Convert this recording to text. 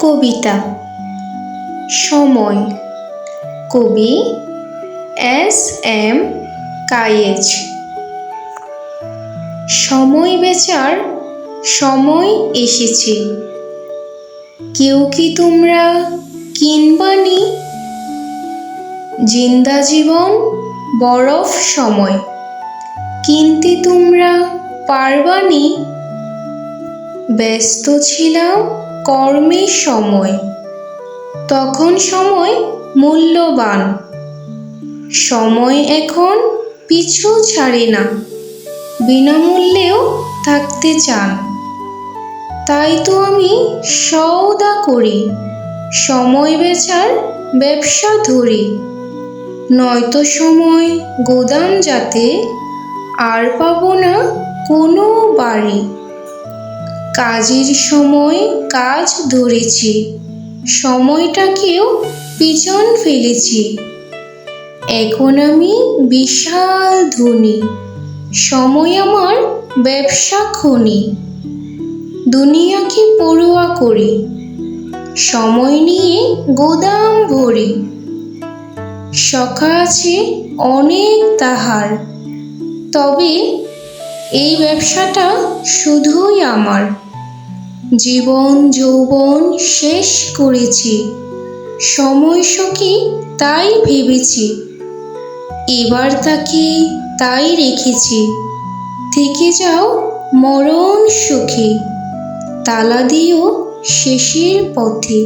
কবিতা সময়। কবি এস.এম. কায়েজ। সময় বেচার সময় এসেছে, কেউ কি তোমরা কিনবানি? জিন্দা জীবন বরফ সময়, কিনতে তোমরা পারবানি? ব্যস্ত ছিলাম কর্মের সময়, তখন সময় মূল্যবান। সময় এখন পিছু ছাড়ে না, বিনামূল্যেও থাকতে চান। তাই তো আমি সওদা করি, সময় বেচার ব্যবসা ধরি। নয়তো সময় গোদাম যাতে আর পাবো না কোনো বাড়ি। কাজের সময় কাজ ধরেছি, সময়টাকেও পিছন ফেলেছি। এখন আমি বিশাল ধনী, সময় আমার ব্যবসা খনি। দুনিয়াকে পরোয়া করি, সময় নিয়ে গোদাম ভরি। সখা আছে অনেক তাহার, তবে এই ব্যবসাটা শুধুই আমার। জীবন যৌবন শেষ করেছি, সময় সখী তাই ভেবেছি। এবার তাকে তাই রেখেছি, থেকে যাও মরণ সুখী। তালা দিও শেষের পথে।